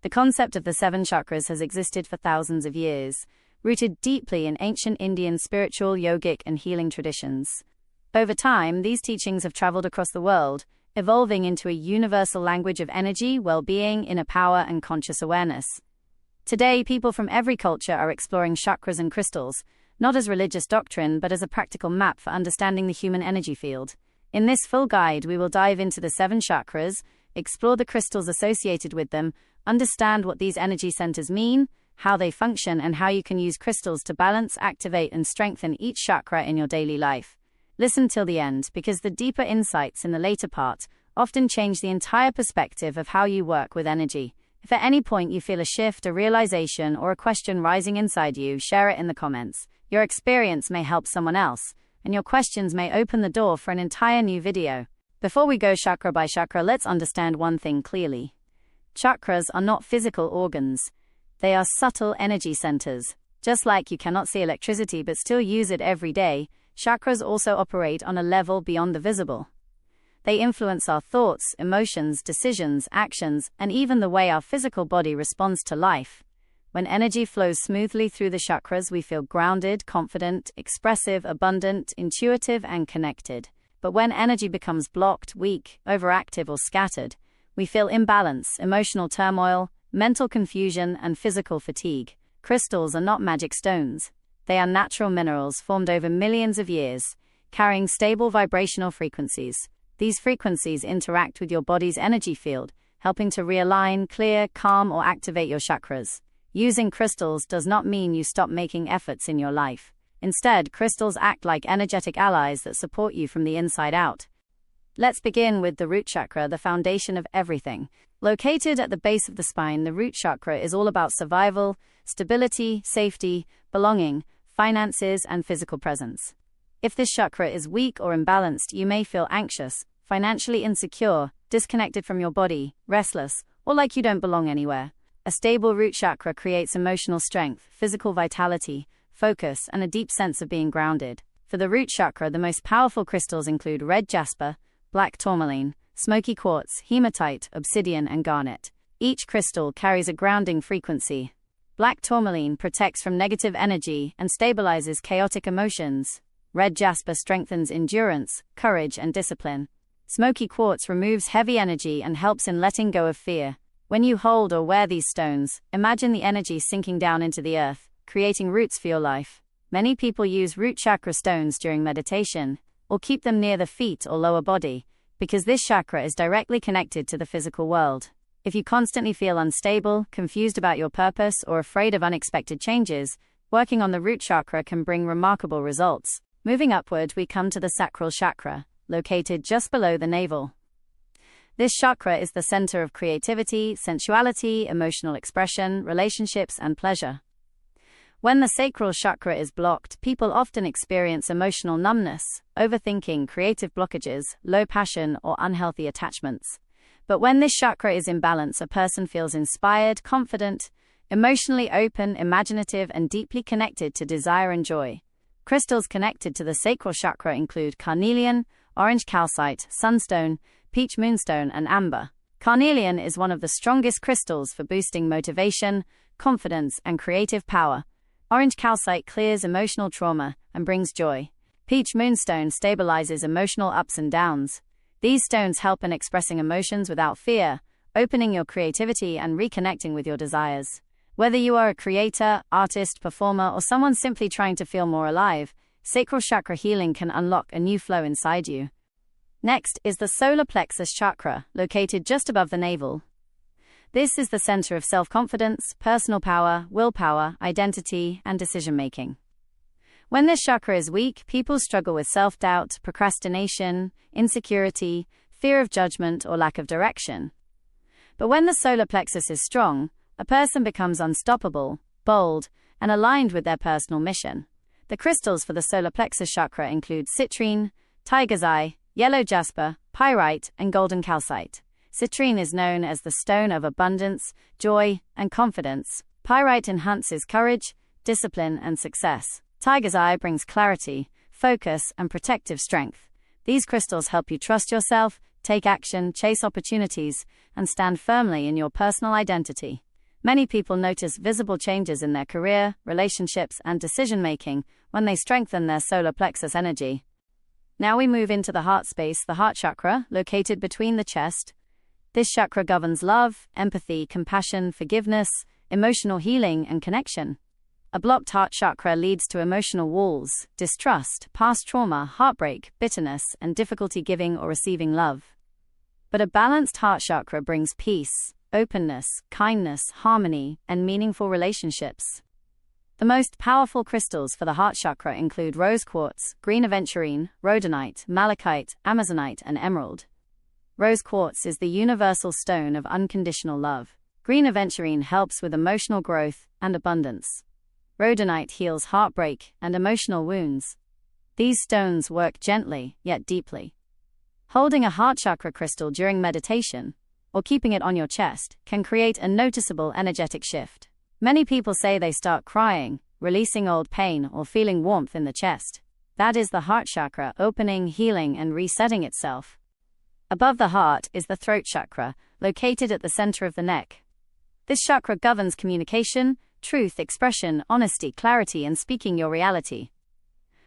The concept of the seven chakras has existed for thousands of years, rooted deeply in ancient Indian spiritual, yogic, and healing traditions. Over time, these teachings have traveled across the world, evolving into a universal language of energy, well-being, inner power, and conscious awareness. Today, people from every culture are exploring chakras and crystals, not as religious doctrine but as a practical map for understanding the human energy field. In this full guide, we will dive into the seven chakras, explore the crystals associated with them, understand what these energy centers mean, how they function, and how you can use crystals to balance, activate, and strengthen each chakra in your daily life. Listen till the end, because the deeper insights in the later part often change the entire perspective of how you work with energy. If at any point you feel a shift, a realization, or a question rising inside you, share it in the comments. Your experience may help someone else, and your questions may open the door for an entire new video. Before we go chakra by chakra, let's understand one thing clearly. Chakras are not physical organs. They are subtle energy centers. Just like you cannot see electricity but still use it every day, chakras also operate on a level beyond the visible. They influence our thoughts, emotions, decisions, actions, and even the way our physical body responds to life. When energy flows smoothly through the chakras, we feel grounded, confident, expressive, abundant, intuitive, and connected. But when energy becomes blocked, weak, overactive, or scattered, we feel imbalance, emotional turmoil, mental confusion, and physical fatigue. Crystals are not magic stones. They are natural minerals formed over millions of years, carrying stable vibrational frequencies. These frequencies interact with your body's energy field, helping to realign, clear, calm, or activate your chakras. Using crystals does not mean you stop making efforts in your life. Instead, crystals act like energetic allies that support you from the inside out. Let's begin with the root chakra, the foundation of everything. Located at the base of the spine, the root chakra is all about survival, stability, safety, belonging, finances, and physical presence. If this chakra is weak or imbalanced, you may feel anxious, financially insecure, disconnected from your body, restless, or like you don't belong anywhere. A stable root chakra creates emotional strength, physical vitality, focus, and a deep sense of being grounded. For the root chakra, the most powerful crystals include red jasper, black tourmaline, smoky quartz, hematite, obsidian, and garnet. Each crystal carries a grounding frequency. Black tourmaline protects from negative energy and stabilizes chaotic emotions. Red jasper strengthens endurance, courage, and discipline. Smoky quartz removes heavy energy and helps in letting go of fear. When you hold or wear these stones, imagine the energy sinking down into the earth, creating roots for your life. Many people use root chakra stones during meditation, or keep them near the feet or lower body, because this chakra is directly connected to the physical world. If you constantly feel unstable, confused about your purpose, or afraid of unexpected changes, working on the root chakra can bring remarkable results. Moving upward, we come to the sacral chakra, located just below the navel. This chakra is the center of creativity, sensuality, emotional expression, relationships, and pleasure. When the sacral chakra is blocked, people often experience emotional numbness, overthinking, creative blockages, low passion, or unhealthy attachments. But when this chakra is in balance, a person feels inspired, confident, emotionally open, imaginative, and deeply connected to desire and joy. Crystals connected to the sacral chakra include carnelian, orange calcite, sunstone, peach moonstone, and amber. Carnelian is one of the strongest crystals for boosting motivation, confidence, and creative power. Orange calcite clears emotional trauma and brings joy. Peach moonstone stabilizes emotional ups and downs. These stones help in expressing emotions without fear, opening your creativity and reconnecting with your desires. Whether you are a creator, artist, performer, or someone simply trying to feel more alive, sacral chakra healing can unlock a new flow inside you. Next is the solar plexus chakra, located just above the navel. This is the center of self-confidence, personal power, willpower, identity, and decision-making. When this chakra is weak, people struggle with self-doubt, procrastination, insecurity, fear of judgment, or lack of direction. But when the solar plexus is strong, a person becomes unstoppable, bold, and aligned with their personal mission. The crystals for the solar plexus chakra include citrine, tiger's eye, yellow jasper, pyrite, and golden calcite. Citrine is known as the stone of abundance, joy, and confidence. Pyrite enhances courage, discipline, and success. Tiger's eye brings clarity, focus, and protective strength. These crystals help you trust yourself, take action, chase opportunities, and stand firmly in your personal identity. Many people notice visible changes in their career, relationships, and decision-making when they strengthen their solar plexus energy. Now we move into the heart space, the heart chakra, located between the chest. This chakra governs love, empathy, compassion, forgiveness, emotional healing, and connection. A blocked heart chakra leads to emotional walls, distrust, past trauma, heartbreak, bitterness, and difficulty giving or receiving love. But a balanced heart chakra brings peace, openness, kindness, harmony, and meaningful relationships. The most powerful crystals for the heart chakra include rose quartz, green aventurine, rhodonite, malachite, amazonite, and emerald. Rose quartz is the universal stone of unconditional love. Green aventurine helps with emotional growth and abundance. Rhodonite heals heartbreak and emotional wounds. These stones work gently, yet deeply. Holding a heart chakra crystal during meditation, or keeping it on your chest, can create a noticeable energetic shift. Many people say they start crying, releasing old pain, or feeling warmth in the chest. That is the heart chakra opening, healing, and resetting itself. Above the heart is the throat chakra, located at the center of the neck. This chakra governs communication, truth, expression, honesty, clarity, and speaking your reality.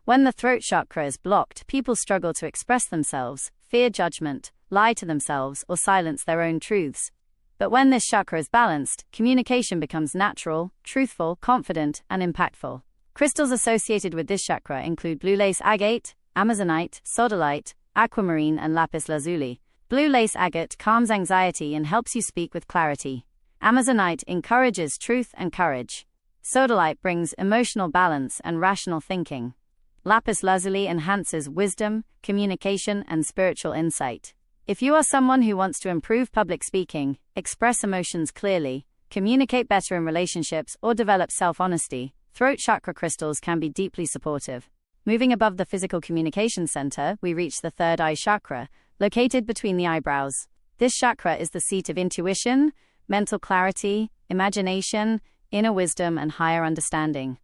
When the throat chakra is blocked, people struggle to express themselves, fear judgment, lie to themselves, or silence their own truths. But when this chakra is balanced, communication becomes natural, truthful, confident, and impactful. Crystals associated with this chakra include blue lace agate, amazonite, sodalite, aquamarine, and lapis lazuli. Blue lace agate calms anxiety and helps you speak with clarity. Amazonite encourages truth and courage. Sodalite brings emotional balance and rational thinking. Lapis lazuli enhances wisdom, communication, and spiritual insight. If you are someone who wants to improve public speaking, express emotions clearly, communicate better in relationships, or develop self-honesty, throat chakra crystals can be deeply supportive. Moving above the physical communication center, we reach the third eye chakra, located between the eyebrows. This chakra is the seat of intuition, mental clarity, imagination, inner wisdom, and higher understanding.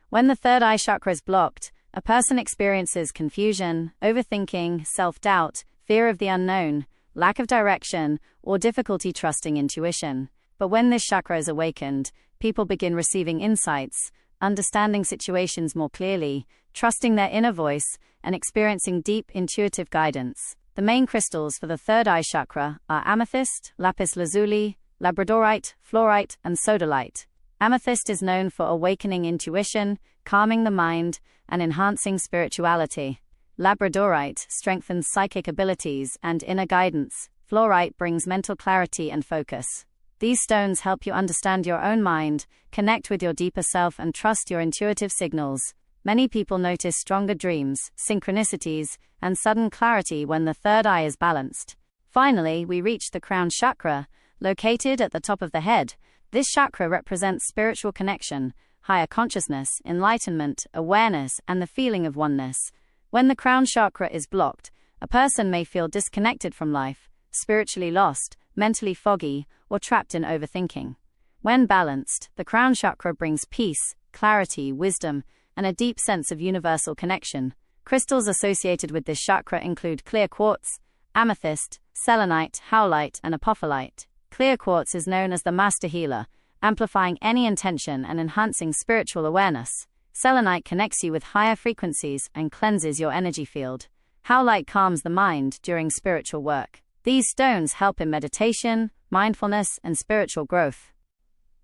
When the third eye chakra is blocked, a person experiences confusion, overthinking, self-doubt, fear of the unknown, lack of direction, or difficulty trusting intuition. But when this chakra is awakened, people begin receiving insights, understanding situations more clearly, trusting their inner voice, and experiencing deep intuitive guidance. The main crystals for the third eye chakra are amethyst, lapis lazuli, labradorite, fluorite, and sodalite. Amethyst is known for awakening intuition, calming the mind, and enhancing spirituality. Labradorite strengthens psychic abilities and inner guidance. Fluorite brings mental clarity and focus. These stones help you understand your own mind, connect with your deeper self, and trust your intuitive signals. Many people notice stronger dreams, synchronicities, and sudden clarity when the third eye is balanced. Finally, we reach the crown chakra, located at the top of the head. This chakra represents spiritual connection, higher consciousness, enlightenment, awareness, and the feeling of oneness. When the crown chakra is blocked, a person may feel disconnected from life, spiritually lost, mentally foggy, or trapped in overthinking. When balanced, the crown chakra brings peace, clarity, wisdom, and a deep sense of universal connection. Crystals associated with this chakra include clear quartz, amethyst, selenite, howlite, and apophyllite. Clear quartz is known as the master healer, amplifying any intention and enhancing spiritual awareness. Selenite connects you with higher frequencies and cleanses your energy field. Howlite calms the mind during spiritual work. These stones help in meditation, mindfulness, and spiritual growth.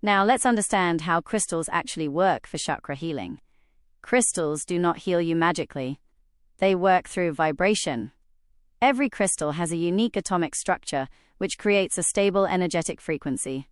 Now let's understand how crystals actually work for chakra healing. Crystals do not heal you magically. They work through vibration. Every crystal has a unique atomic structure, which creates a stable energetic frequency.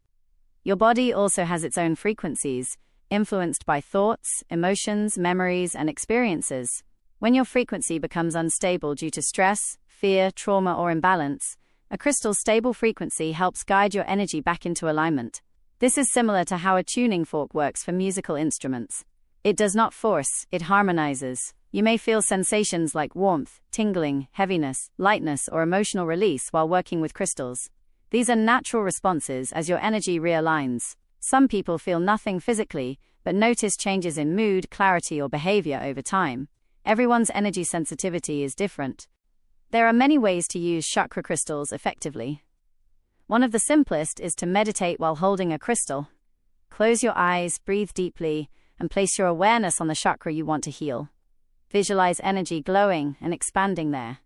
Your body also has its own frequencies, influenced by thoughts, emotions, memories, and experiences. When your frequency becomes unstable due to stress, fear, trauma, or imbalance, a crystal's stable frequency helps guide your energy back into alignment. This is similar to how a tuning fork works for musical instruments. It does not force, it harmonizes. You may feel sensations like warmth, tingling, heaviness, lightness, or emotional release while working with crystals. These are natural responses as your energy realigns. Some people feel nothing physically, but notice changes in mood, clarity, or behavior over time. Everyone's energy sensitivity is different. There are many ways to use chakra crystals effectively. One of the simplest is to meditate while holding a crystal. Close your eyes, breathe deeply, and place your awareness on the chakra you want to heal. Visualize energy glowing and expanding there.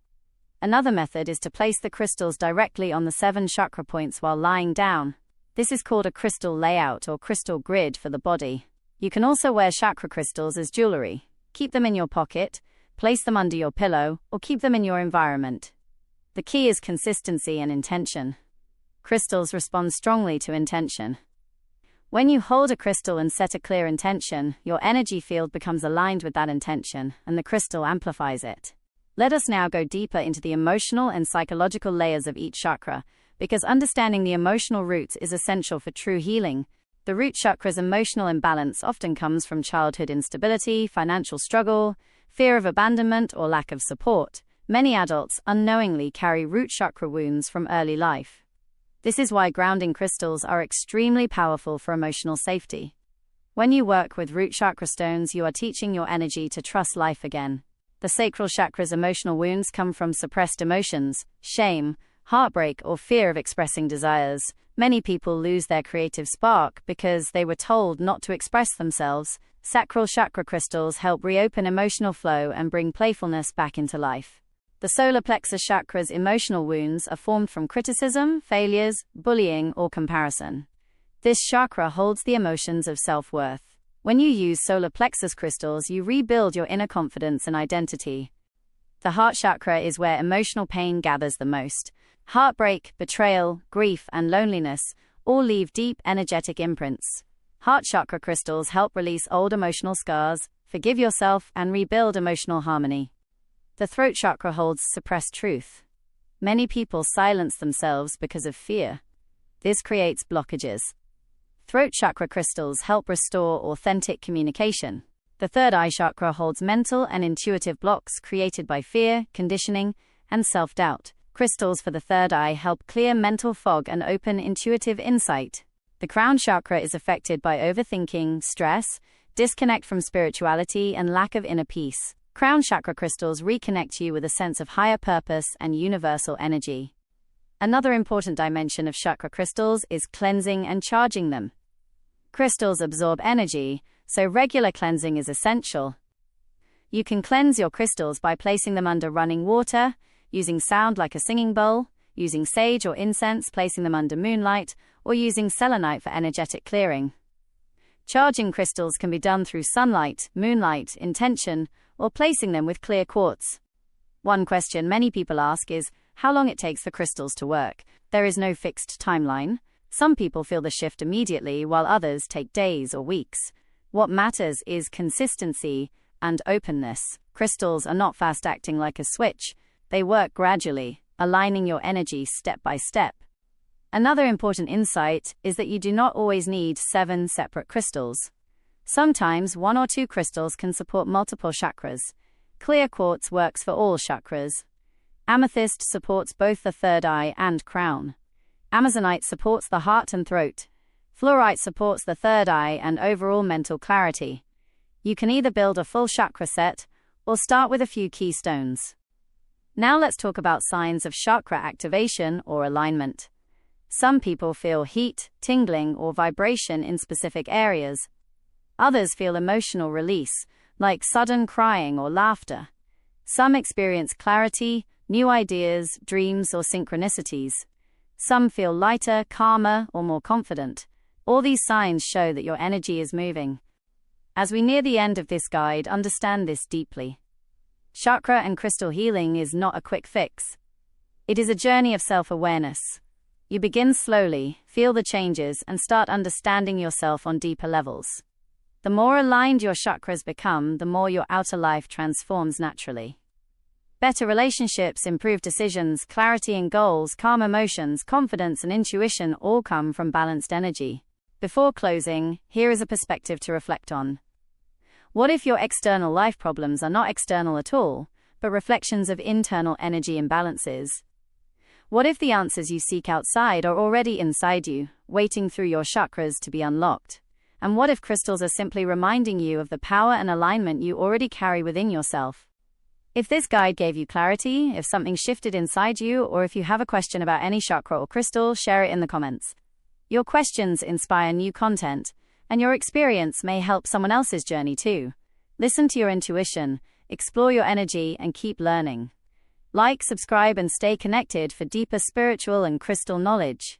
Another method is to place the crystals directly on the 7 chakra points while lying down. This is called a crystal layout or crystal grid for the body. You can also wear chakra crystals as jewelry. Keep them in your pocket, place them under your pillow, or keep them in your environment. The key is consistency and intention. Crystals respond strongly to intention. When you hold a crystal and set a clear intention, your energy field becomes aligned with that intention, and the crystal amplifies it. Let us now go deeper into the emotional and psychological layers of each chakra, because understanding the emotional roots is essential for true healing. The root chakra's emotional imbalance often comes from childhood instability, financial struggle, fear of abandonment, or lack of support. Many adults unknowingly carry root chakra wounds from early life. This is why grounding crystals are extremely powerful for emotional safety. When you work with root chakra stones, you are teaching your energy to trust life again. The sacral chakra's emotional wounds come from suppressed emotions, shame, heartbreak, or fear of expressing desires. Many people lose their creative spark because they were told not to express themselves. Sacral chakra crystals help reopen emotional flow and bring playfulness back into life. The solar plexus chakra's emotional wounds are formed from criticism, failures, bullying, or comparison. This chakra holds the emotions of self-worth. When you use solar plexus crystals, you rebuild your inner confidence and identity. The heart chakra is where emotional pain gathers the most. Heartbreak, betrayal, grief, and loneliness all leave deep energetic imprints. Heart chakra crystals help release old emotional scars, forgive yourself, and rebuild emotional harmony. The throat chakra holds suppressed truth. Many people silence themselves because of fear. This creates blockages. Throat chakra crystals help restore authentic communication. The third eye chakra holds mental and intuitive blocks created by fear, conditioning, and self-doubt. Crystals for the third eye help clear mental fog and open intuitive insight. The crown chakra is affected by overthinking, stress, disconnect from spirituality, and lack of inner peace. Crown chakra crystals reconnect you with a sense of higher purpose and universal energy. Another important dimension of chakra crystals is cleansing and charging them. Crystals absorb energy, so regular cleansing is essential. You can cleanse your crystals by placing them under running water, using sound like a singing bowl, using sage or incense, placing them under moonlight, or using selenite for energetic clearing. Charging crystals can be done through sunlight, moonlight, intention, or placing them with clear quartz. One question many people ask is how long it takes for crystals to work. There is no fixed timeline. Some people feel the shift immediately, while others take days or weeks. What matters is consistency and openness. Crystals are not fast-acting like a switch. They work gradually, aligning your energy step by step. Another important insight is that you do not always need 7 separate crystals. Sometimes 1 or 2 crystals can support multiple chakras. Clear quartz works for all chakras. Amethyst supports both the third eye and crown. Amazonite supports the heart and throat. Fluorite supports the third eye and overall mental clarity. You can either build a full chakra set or start with a few key stones. Now let's talk about signs of chakra activation or alignment. Some people feel heat, tingling, or vibration in specific areas. Others feel emotional release, like sudden crying or laughter. Some experience clarity, new ideas, dreams, or synchronicities. Some feel lighter, calmer, or more confident. All these signs show that your energy is moving. As we near the end of this guide, understand this deeply. Chakra and crystal healing is not a quick fix. It is a journey of self-awareness. You begin slowly, feel the changes, and start understanding yourself on deeper levels. The more aligned your chakras become, the more your outer life transforms naturally. Better relationships, improved decisions, clarity in goals, calm emotions, confidence, and intuition all come from balanced energy. Before closing, here is a perspective to reflect on. What if your external life problems are not external at all, but reflections of internal energy imbalances? What if the answers you seek outside are already inside you, waiting through your chakras to be unlocked? And what if crystals are simply reminding you of the power and alignment you already carry within yourself? If this guide gave you clarity, if something shifted inside you, or if you have a question about any chakra or crystal, share it in the comments. Your questions inspire new content, and your experience may help someone else's journey too. Listen to your intuition, explore your energy, and keep learning. Like, subscribe, and stay connected for deeper spiritual and crystal knowledge.